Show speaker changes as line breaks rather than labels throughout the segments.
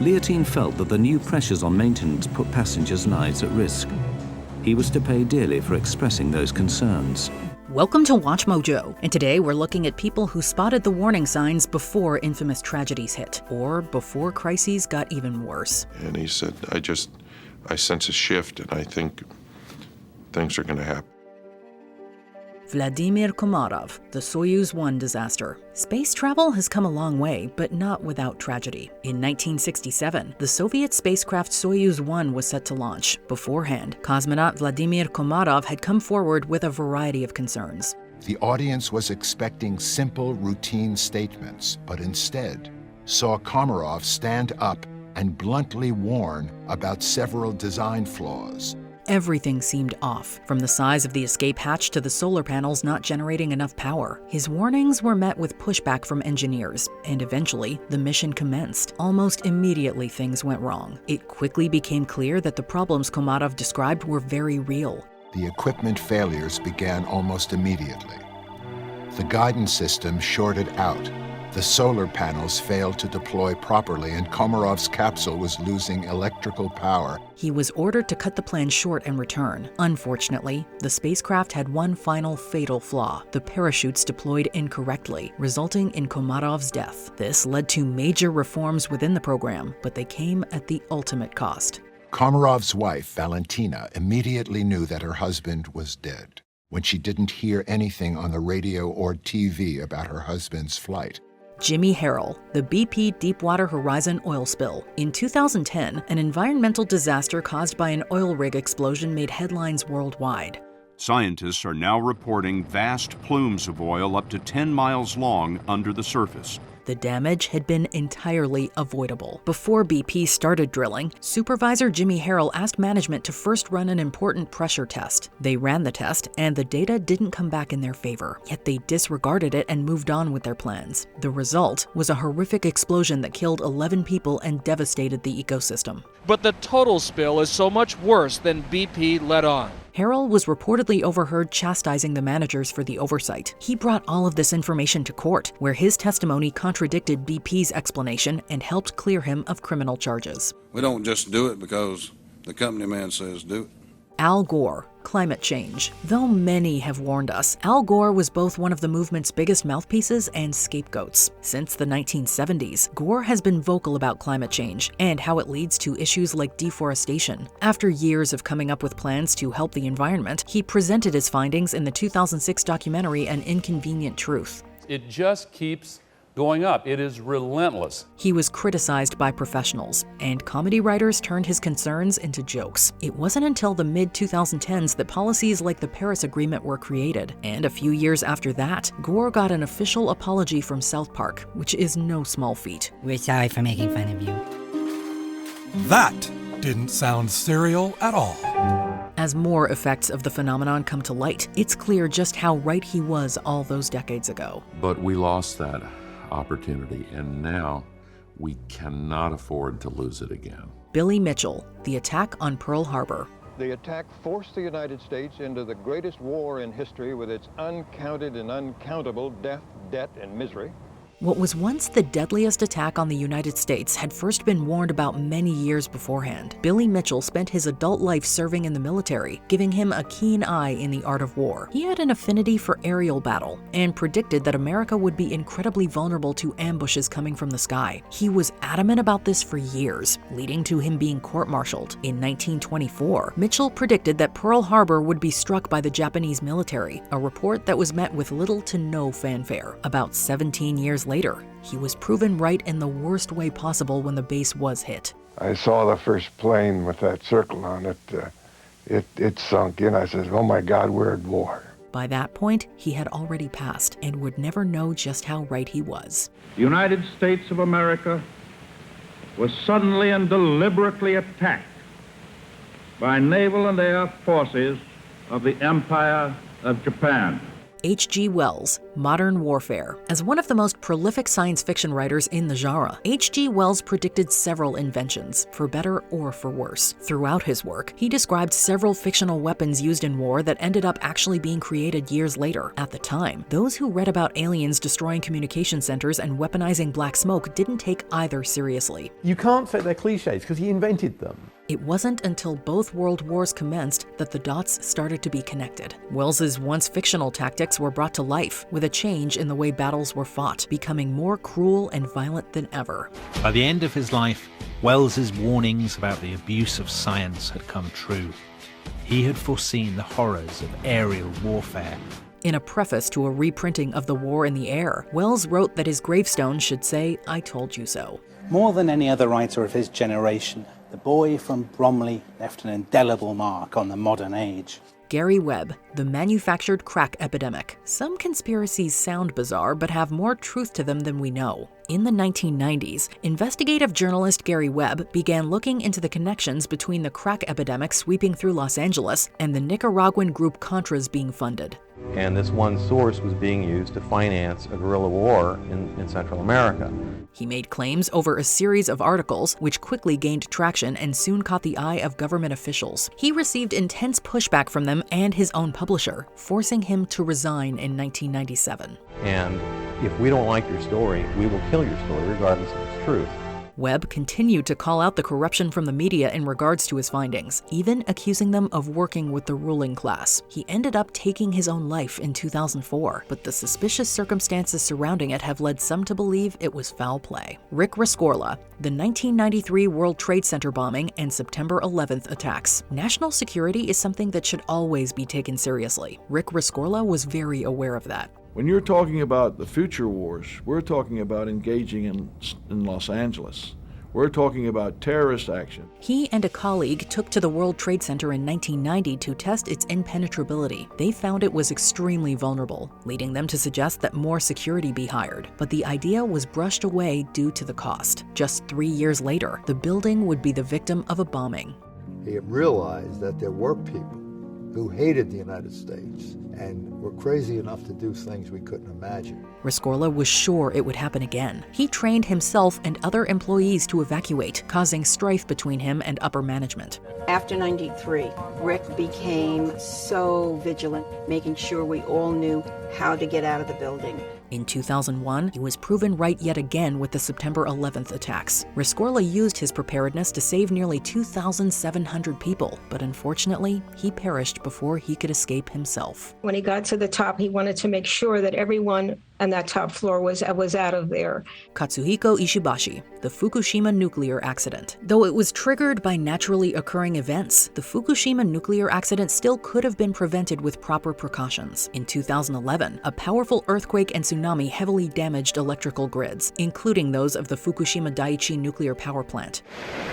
Leotin felt that the new pressures on maintenance put passengers' lives at risk. He was to pay dearly for expressing those concerns.
Welcome to Watch Mojo, and today we're looking at people who spotted the warning signs before infamous tragedies hit, or before crises got even worse.
And he said, I sense a shift, and I think things are going to happen.
Vladimir Komarov, the Soyuz 1 disaster. Space travel has come a long way, but not without tragedy. In 1967, the Soviet spacecraft Soyuz 1 was set to launch. Beforehand, cosmonaut Vladimir Komarov had come forward with a variety of concerns.
The audience was expecting simple, routine statements, but instead saw Komarov stand up and bluntly warn about several design flaws.
Everything seemed off, from the size of the escape hatch to the solar panels not generating enough power. His warnings were met with pushback from engineers, and eventually, the mission commenced. Almost immediately, things went wrong. It quickly became clear that the problems Komarov described were very real.
The equipment failures began almost immediately. The guidance system shorted out. The solar panels failed to deploy properly, and Komarov's capsule was losing electrical power.
He was ordered to cut the plan short and return. Unfortunately, the spacecraft had one final fatal flaw. The parachutes deployed incorrectly, resulting in Komarov's death. This led to major reforms within the program, but they came at the ultimate cost.
Komarov's wife, Valentina, immediately knew that her husband was dead when she didn't hear anything on the radio or TV about her husband's flight.
Jimmy Harrell, the BP Deepwater Horizon oil spill. In 2010, an environmental disaster caused by an oil rig explosion made headlines worldwide.
Scientists are now reporting vast plumes of oil up to 10 miles long under the surface.
The damage had been entirely avoidable. Before BP started drilling, Supervisor Jimmy Harrell asked management to first run an important pressure test. They ran the test, and the data didn't come back in their favor. Yet they disregarded it and moved on with their plans. The result was a horrific explosion that killed 11 people and devastated the ecosystem.
But the total spill is so much worse than BP let on.
Harrell was reportedly overheard chastising the managers for the oversight. He brought all of this information to court, where his testimony contradicted BP's explanation and helped clear him of criminal charges.
We don't just do it because the company man says do it.
Al Gore, climate change. Though many have warned us, Al Gore was both one of the movement's biggest mouthpieces and scapegoats. Since the 1970s, Gore has been vocal about climate change and how it leads to issues like deforestation. After years of coming up with plans to help the environment, he presented his findings in the 2006 documentary An Inconvenient Truth.
It just keeps going up. It is relentless.
He was criticized by professionals, and comedy writers turned his concerns into jokes. It wasn't until the mid-2010s that policies like the Paris Agreement were created, and a few years after that, Gore got an official apology from South Park, which is no small feat.
We're sorry for making fun of you.
That didn't sound serial at all.
As more effects of the phenomenon come to light, it's clear just how right he was all those decades ago.
But we lost that opportunity, and now we cannot afford to lose it again.
Billy Mitchell, The Attack on Pearl Harbor.
The attack forced the United States into the greatest war in history with its uncounted and uncountable death, debt, and misery.
What was once the deadliest attack on the United States had first been warned about many years beforehand. Billy Mitchell spent his adult life serving in the military, giving him a keen eye in the art of war. He had an affinity for aerial battle and predicted that America would be incredibly vulnerable to ambushes coming from the sky. He was adamant about this for years, leading to him being court-martialed. In 1924, Mitchell predicted that Pearl Harbor would be struck by the Japanese military, a report that was met with little to no fanfare. About 17 years later, he was proven right in the worst way possible when the base was hit.
I saw the first plane with that circle on it. It sunk in. I said, oh my God, we're at war.
By that point, he had already passed and would never know just how right he was.
The United States of America was suddenly and deliberately attacked by naval and air forces of the Empire of Japan.
H.G. Wells, Modern warfare. As one of the most prolific science fiction writers in the genre, H.G. Wells predicted several inventions, for better or for worse. Throughout his work, he described several fictional weapons used in war that ended up actually being created years later. At the time, those who read about aliens destroying communication centers and weaponizing black smoke didn't take either seriously.
You can't say they're cliches because he invented them.
It wasn't until both world wars commenced that the dots started to be connected. Wells's once fictional tactics were brought to life, with a change in the way battles were fought, becoming more cruel and violent than ever.
By the end of his life, Wells's warnings about the abuse of science had come true. He had foreseen the horrors of aerial warfare.
In a preface to a reprinting of The War in the Air, Wells wrote that his gravestone should say, "I told you so."
More than any other writer of his generation, the boy from Bromley left an indelible mark on the modern age.
Gary Webb, the manufactured crack epidemic. Some conspiracies sound bizarre, but have more truth to them than we know. In the 1990s, investigative journalist Gary Webb began looking into the connections between the crack epidemic sweeping through Los Angeles and the Nicaraguan group Contras being funded.
And this one source was being used to finance a guerrilla war in Central America.
He made claims over a series of articles, which quickly gained traction and soon caught the eye of government officials. He received intense pushback from them and his own publisher, forcing him to resign in 1997.
And if we don't like your story, we will kill your story regardless of its truth.
Webb continued to call out the corruption from the media in regards to his findings, even accusing them of working with the ruling class. He ended up taking his own life in 2004, but the suspicious circumstances surrounding it have led some to believe it was foul play. Rcora, the 1993 World Trade Center bombing and September 11th attacks. National security is something that should always be taken seriously. Rcora was very aware of that.
When you're talking about the future wars, we're talking about engaging in Los Angeles. We're talking about terrorist action.
He and a colleague took to the World Trade Center in 1990 to test its impenetrability. They found it was extremely vulnerable, leading them to suggest that more security be hired. But the idea was brushed away due to the cost. Just 3 years later, the building would be the victim of a bombing.
He realized that there were people who hated the United States and were crazy enough to do things we couldn't imagine.
Rescorla was sure it would happen again. He trained himself and other employees to evacuate, causing strife between him and upper management.
After '93, Rick became so vigilant, making sure we all knew how to get out of the building.
In 2001, he was proven right yet again with the September 11th attacks. Rescorla used his preparedness to save nearly 2,700 people, but unfortunately, he perished before he could escape himself.
When he got to the top, he wanted to make sure that everyone on that top floor was out of there.
Katsuhiko Ishibashi, the Fukushima nuclear accident. Though it was triggered by naturally occurring events, the Fukushima nuclear accident still could have been prevented with proper precautions. In 2011, a powerful earthquake and tsunami heavily damaged electrical grids, including those of the Fukushima Daiichi nuclear power plant.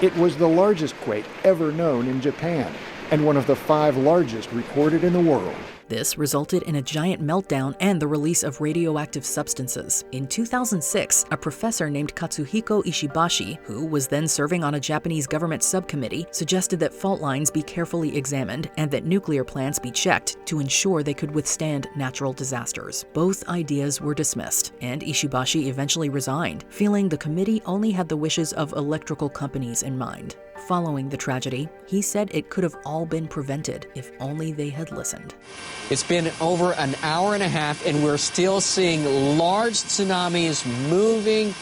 It was the largest quake ever known in Japan, and one of the 5 largest recorded in the world.
This resulted in a giant meltdown and the release of radioactive substances. In 2006, a professor named Katsuhiko Ishibashi, who was then serving on a Japanese government subcommittee, suggested that fault lines be carefully examined and that nuclear plants be checked to ensure they could withstand natural disasters. Both ideas were dismissed, and Ishibashi eventually resigned, feeling the committee only had the wishes of electrical companies in mind. Following the tragedy, he said it could have all been prevented if only they had listened.
It's been over an hour and a half, and we're still seeing large tsunamis moving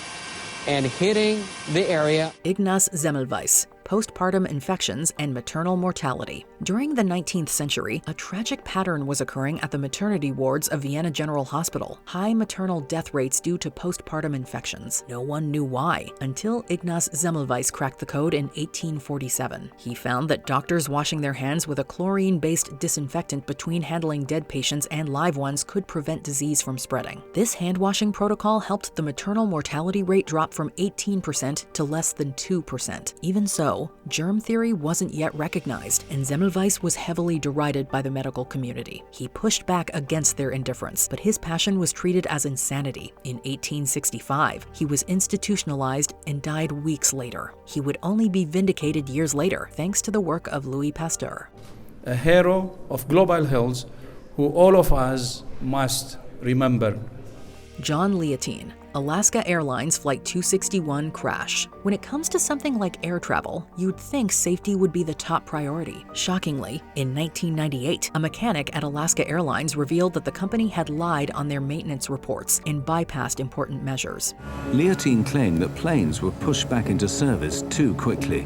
and hitting the area.
Ignas Zelvvice, postpartum infections and maternal mortality. During the 19th century, a tragic pattern was occurring at the maternity wards of Vienna General Hospital. High maternal death rates due to postpartum infections. No one knew why, until Ignas Zelvvice cracked the code in 1847. He found that doctors washing their hands with a chlorine-based disinfectant between handling dead patients and live ones could prevent disease from spreading. This hand-washing protocol helped the maternal mortality rate drop from 18% to less than 2%. Even so, germ theory wasn't yet recognized, and Zelvvice was heavily derided by the medical community. He pushed back against their indifference, but his passion was treated as insanity. In 1865, he was institutionalized and died weeks later. He would only be vindicated years later, thanks to the work of Louis Pasteur.
A hero of global health who all of us must
remember.
John Leotin, Alaska Airlines Flight 261 crash. When it comes to something like air travel, you'd think safety would be the top priority. Shockingly, in 1998, a mechanic at Alaska Airlines revealed that the company had lied on their maintenance reports and bypassed important measures.
Leotin claimed that planes were pushed back into service too quickly.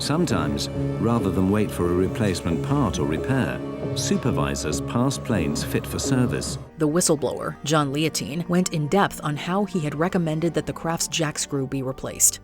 Sometimes, rather than wait for a replacement part or repair, supervisors passed planes fit for service.
The whistleblower, John Leotin, went in depth on how he had recommended that the craft's jack screw be replaced.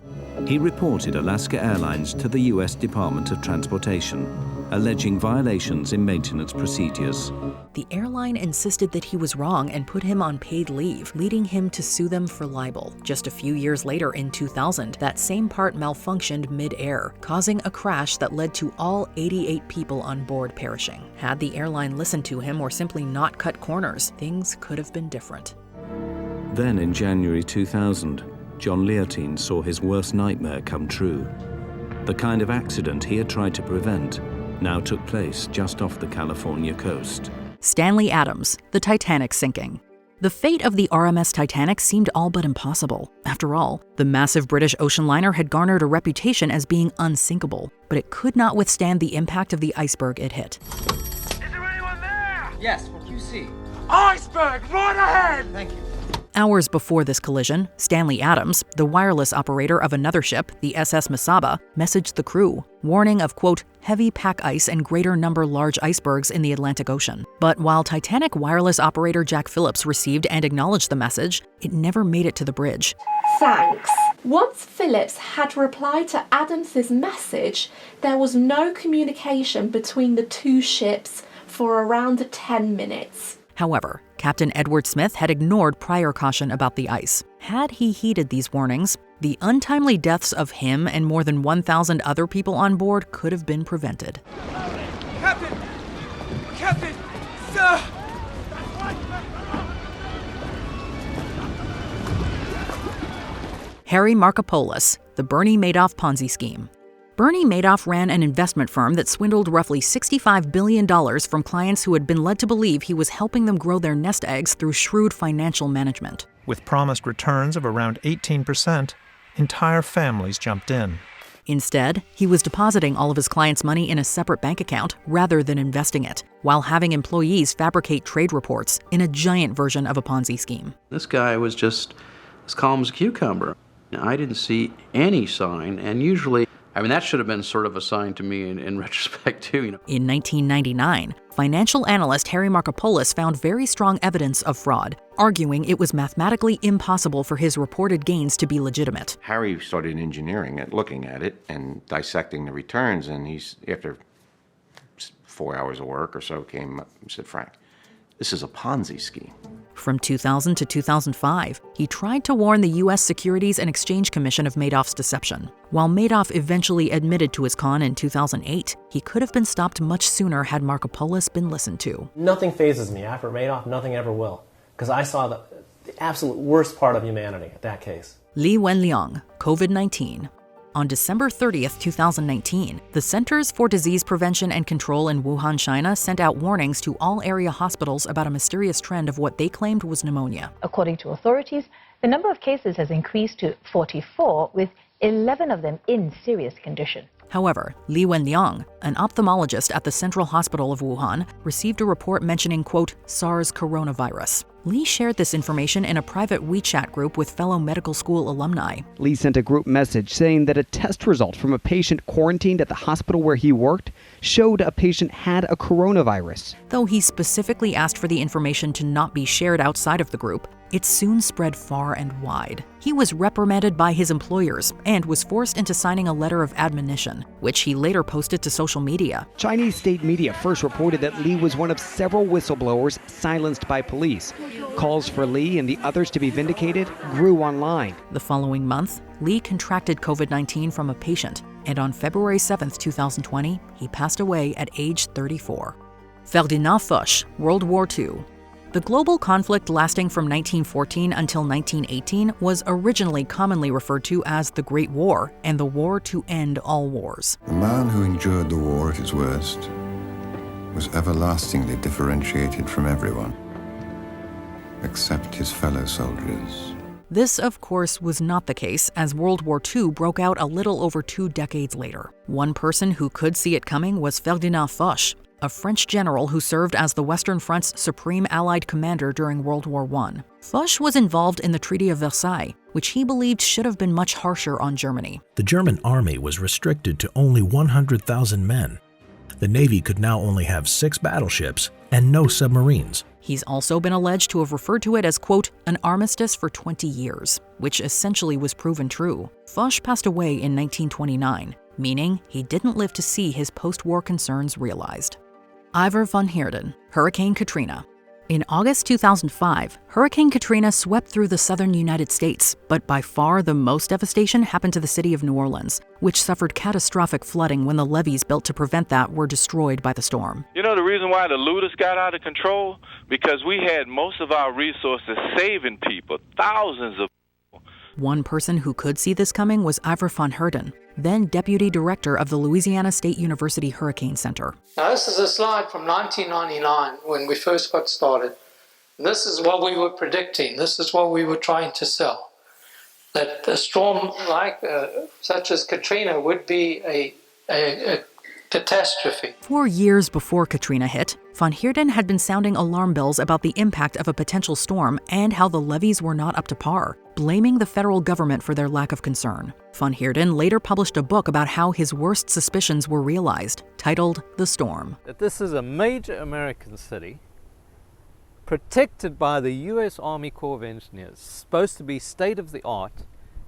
He reported Alaska Airlines to the U.S. Department of Transportation, alleging violations in maintenance procedures.
The airline insisted that he was wrong and put him on paid leave, leading him to sue them for libel. Just a few years later, in 2000, that same part malfunctioned mid-air, causing a crash that led to all 88 people on board perishing. Had the airline listened to him or simply not cut corners, things could have been different.
Then in January 2000, John Leotin saw his worst nightmare come true. The kind of accident he had tried to prevent now took place just off the California coast.
Stanley Adams, the Titanic sinking. The fate of the RMS Titanic seemed all but impossible. After all, the massive British ocean liner had garnered a reputation as being unsinkable, but it could not withstand the impact of the iceberg it hit.
Is there anyone there? Yes, what do you see?
Iceberg, right ahead!
Thank you.
Hours before this collision, Stanley Adams, the wireless operator of another ship, the SS Mesaba, messaged the crew, warning of, quote, heavy pack ice and greater number large icebergs in the Atlantic Ocean. But while Titanic wireless operator Jack Phillips received and acknowledged the message, it never made it to the bridge.
Thanks. Once Phillips had replied to Adams's message, there was no communication between the two ships for around 10 minutes.
However, Captain Edward Smith had ignored prior caution about the ice. Had he heeded these warnings, the untimely deaths of him and more than 1,000 other people on board could have been prevented.
Captain! Captain! Sir!
Harry Maripololis, the Bernie Madoff Ponzi scheme. Bernie Madoff ran an investment firm that swindled roughly $65 billion from clients who had been led to believe he was helping them grow their nest eggs through shrewd financial management.
With promised returns of around 18%, entire families jumped in.
Instead, he was depositing all of his clients' money in a separate bank account rather than investing it, while having employees fabricate trade reports in a giant version of a Ponzi scheme.
This guy was just as calm as a cucumber. I didn't see any sign, and usually, that should have been sort of a sign to me in retrospect, too.
In 1999, financial analyst Harry Maripololis found very strong evidence of fraud, arguing it was mathematically impossible for his reported gains to be legitimate.
Harry started engineering it, looking at it, and dissecting the returns, and he's, after 4 hours of work or so, came up and said, Frank, this is a Ponzi scheme.
From 2000 to 2005, he tried to warn the U.S. Securities and Exchange Commission of Madoff's deception. While Madoff eventually admitted to his con in 2008, he could have been stopped much sooner had Maripololis been listened to.
Nothing phases me. After Madoff, nothing ever will. Because I saw the absolute worst part of humanity at that case.
Wenliang COVID-19. On December 30th, 2019, the Centers for Disease Prevention and Control in Wuhan, China sent out warnings to all area hospitals about a mysterious trend of what they claimed was pneumonia.
According to authorities, the number of cases has increased to 44, with 11 of them in serious condition.
However, Wenliang, an ophthalmologist at the Central Hospital of Wuhan, received a report mentioning, quote, SARS coronavirus. Li shared this information in a private WeChat group with fellow medical school alumni.
Li sent a group message saying that a test result from a patient quarantined at the hospital where he worked showed a patient had a coronavirus.
Though he specifically asked for the information to not be shared outside of the group, it soon spread far and wide. He was reprimanded by his employers and was forced into signing a letter of admonition, which he later posted to social media.
Chinese state media first reported that Li was one of several whistleblowers silenced by police. Calls for Li and the others to be vindicated grew online.
The following month, Li contracted COVID-19 from a patient, and on February 7, 2020, he passed away at age 34. Ferdinafush World War II. The global conflict lasting from 1914 until 1918 was originally commonly referred to as the Great War and the war to end all wars.
The man who endured the war at its worst was everlastingly differentiated from everyone. except his fellow soldiers.
This, of course, was not the case as World War II broke out a little over 2 decades later. One person who could see it coming was Ferdinafush, a French general who served as the Western Front's supreme Allied commander during World War I. Fuchs was involved in the Treaty of Versailles, which he believed should have been much harsher on Germany.
The German army was restricted to only 100,000 men. The Navy could now only have 6 battleships and no submarines.
He's also been alleged to have referred to it as, quote, an armistice for 20 years, which essentially was proven true. Fuchs passed away in 1929, meaning he didn't live to see his post-war concerns realized. Ivar von Heerden, Hurricane Katrina. In August 2005, Hurricane Katrina swept through the southern United States, but by far the most devastation happened to the city of New Orleans, which suffered catastrophic flooding when the levees built to prevent that were destroyed by the storm.
You know the reason why the looters got out of control? Because we had most of our resources saving people, thousands of people.
One person who could see this coming was Ivar von Heerden, then deputy director of the Louisiana State University Hurricane Center.
Now, this is a slide from 1999 when we first got started. This is what we were predicting. This is what we were trying to sell. That a storm like such as Katrina would be a catastrophe.
4 years before Katrina hit, von Heerden had been sounding alarm bells about the impact of a potential storm and how the levees were not up to par, blaming the federal government for their lack of concern. Von Heerden later published a book about how his worst suspicions were realized, titled The Storm.
That this is a major American city, protected by the U.S. Army Corps of Engineers, supposed to be state-of-the-art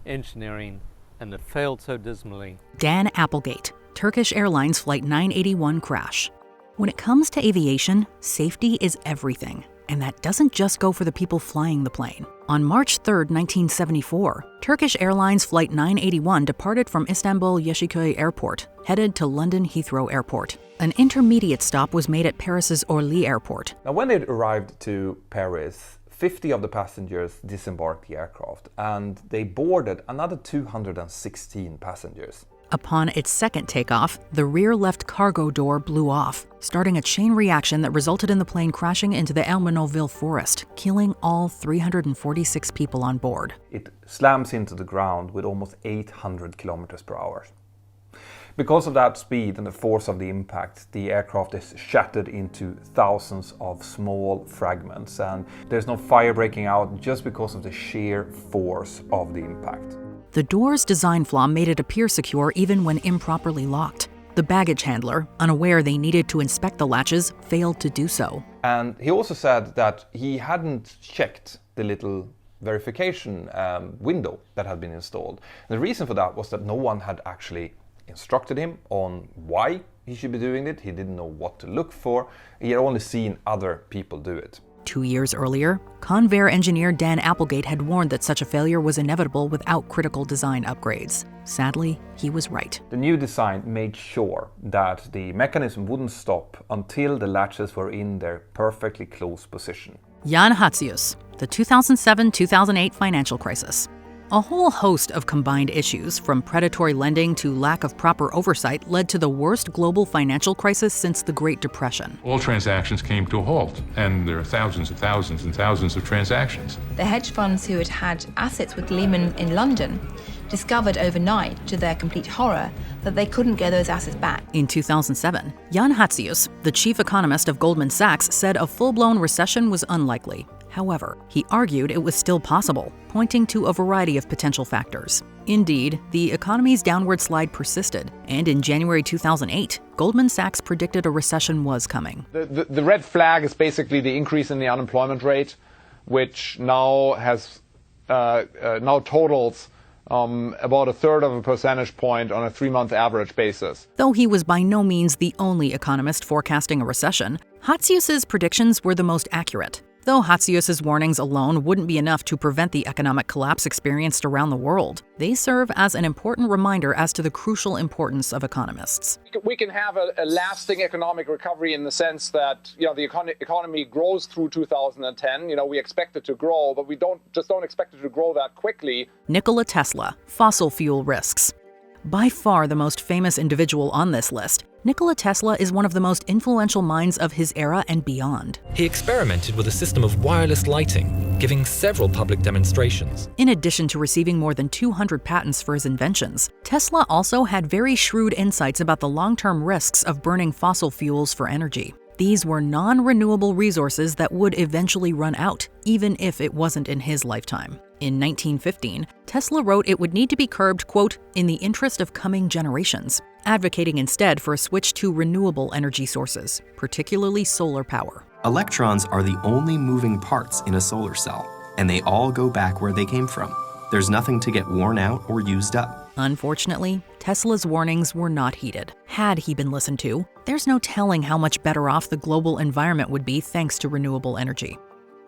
engineering, and it failed so dismally.
Dan Applegate, Turkish Airlines Flight 981 crash. When it comes to aviation, safety is everything, and that doesn't just go for the people flying the plane. On March 3, 1974, Turkish Airlines Flight 981 departed from Istanbul Yeşilköy Airport, headed to London Heathrow Airport. An intermediate stop was made at Paris's Orly Airport.
Now, when they arrived to Paris, 50 of the passengers disembarked the aircraft, and they boarded another 216 passengers.
Upon its second takeoff, the rear left cargo door blew off, starting a chain reaction that resulted in the plane crashing into the Ermenonville forest, killing all 346 people on board.
It slams into the ground with almost 800 kilometers per hour. Because of that speed and the force of the impact, the aircraft is shattered into thousands of small fragments, and there's no fire breaking out just because of the sheer force of the impact.
The door's design flaw made it appear secure even when improperly locked. The baggage handler, unaware they needed to inspect the latches, failed to do so.
And he also said that he hadn't checked the little verification window that had been installed. And the reason for that was that no one had actually instructed him on why he should be doing it. He didn't know what to look for. He had only seen other people do it.
2 years earlier, Convair engineer Dan Applegate had warned that such a failure was inevitable without critical design upgrades. Sadly, he was right.
The new design made sure that the mechanism wouldn't stop until the latches were in their perfectly close position.
Jan Hatsios, the 2007-2008 financial crisis. A whole host of combined issues, from predatory lending to lack of proper oversight, led to the worst global financial crisis since the Great Depression.
All transactions came to a halt, and there are thousands and thousands and thousands of transactions.
The hedge funds who had had assets with Lehman in London discovered overnight, to their complete horror, that they couldn't get those assets back.
In 2007, Jan Hatsios, the chief economist of Goldman Sachs, said a full-blown recession was unlikely. However, he argued it was still possible, pointing to a variety of potential factors. Indeed, the economy's downward slide persisted, and in January 2008, Goldman Sachs predicted a recession was coming.
The red flag is basically the increase in the unemployment rate, which now has totals about 1/3 of a percentage point on a 3-month average basis.
Though he was by no means the only economist forecasting a recession, Hatsios' predictions were the most accurate. Though Hatsios' warnings alone wouldn't be enough to prevent the economic collapse experienced around the world, they serve as an important reminder as to the crucial importance of economists.
We can have a lasting economic recovery in the sense that the economy grows through 2010. We expect it to grow, but we don't expect it to grow that quickly.
Nicola Tesla, fossil fuel risks. By far the most famous individual on this list, Nikola Tesla is one of the most influential minds of his era and beyond.
He experimented with a system of wireless lighting, giving several public demonstrations.
In addition to receiving more than 200 patents for his inventions, Tesla also had very shrewd insights about the long-term risks of burning fossil fuels for energy. These were non-renewable resources that would eventually run out, even if it wasn't in his lifetime. In 1915, Tesla wrote it would need to be curbed, quote, in the interest of coming generations, advocating instead for a switch to renewable energy sources, particularly solar power.
Electrons are the only moving parts in a solar cell, and they all go back where they came from. There's nothing to get worn out or used up.
Unfortunately, Tesla's warnings were not heeded. Had he been listened to, there's no telling how much better off the global environment would be thanks to renewable energy.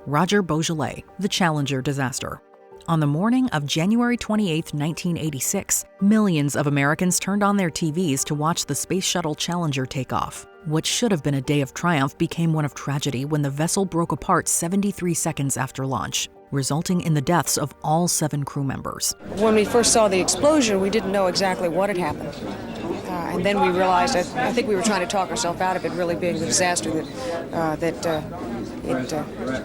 Roger Boisjoly, the Challenger disaster. On the morning of January 28, 1986, millions of Americans turned on their TVs to watch the Space Shuttle Challenger take off. What should have been a day of triumph became one of tragedy when the vessel broke apart 73 seconds after launch, resulting in the deaths of all 7 crew members.
When we first saw the explosion, we didn't know exactly what had happened. And then we realized that I think we were trying to talk ourselves out of it really being the disaster that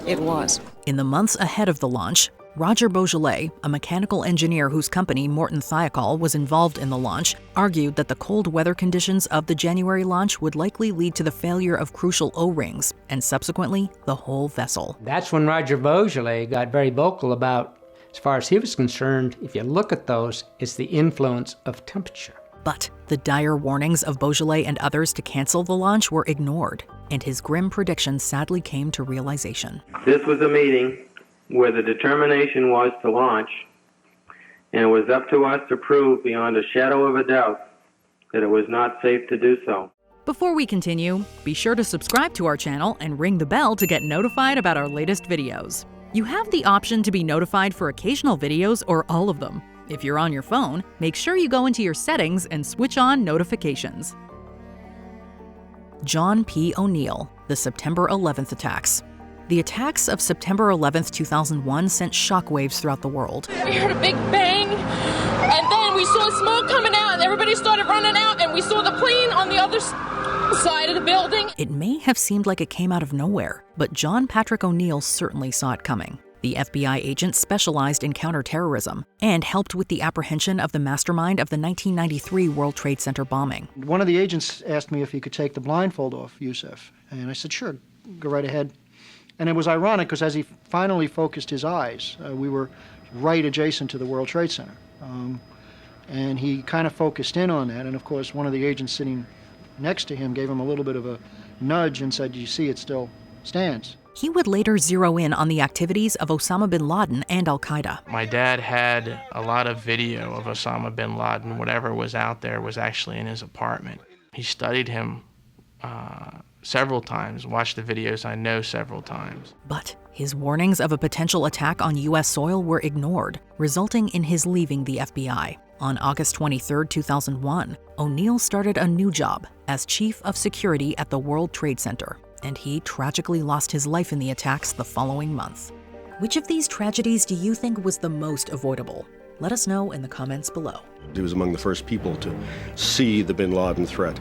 it was.
In the months ahead of the launch, Roger Boisjoly, a mechanical engineer whose company, Morton Thiokol, was involved in the launch, argued that the cold weather conditions of the January launch would likely lead to the failure of crucial O-rings, and subsequently, the whole vessel.
That's when Roger Boisjoly got very vocal about, as far as he was concerned, if you look at those, it's the influence of temperature.
But the dire warnings of Boisjoly and others to cancel the launch were ignored, and his grim predictions sadly came to realization.
This was a meeting where the determination was to launch, and it was up to us to prove beyond a shadow of a doubt that it was not safe to do so.
Before we continue, be sure to subscribe to our channel and ring the bell to get notified about our latest videos. You have the option to be notified for occasional videos or all of them. If you're on your phone, make sure you go into your settings and switch on notifications. John P. ONeal, the September 11th attacks. The attacks of September 11th, 2001 sent shockwaves throughout the world.
We heard a big bang, and then we saw smoke coming out, and everybody started running out, and we saw the plane on the other side of the building.
It may have seemed like it came out of nowhere, but John Patrick ONeal certainly saw it coming. The FBI agent specialized in counterterrorism and helped with the apprehension of the mastermind of the 1993 World Trade Center bombing.
One of the agents asked me if he could take the blindfold off Yusuf, and I said, sure, go right ahead. And it was ironic because as he finally focused his eyes, we were right adjacent to the World Trade Center. And he kind of focused in on that. And of course, one of the agents sitting next to him gave him a little bit of a nudge and said, you see, it still stands.
He would later zero in on the activities of Osama bin Laden and Al-Qaeda.
My dad had a lot of video of Osama bin Laden. Whatever was out there was actually in his apartment. He studied him several times, watched the videos I know several times.
But his warnings of a potential attack on U.S. soil were ignored, resulting in his leaving the FBI. On August 23, 2001, ONeal started a new job as Chief of Security at the World Trade Center, and he tragically lost his life in the attacks the following month. Which of these tragedies do you think was the most avoidable? Let us know in the comments below.
He was among the first people to see the bin Laden threat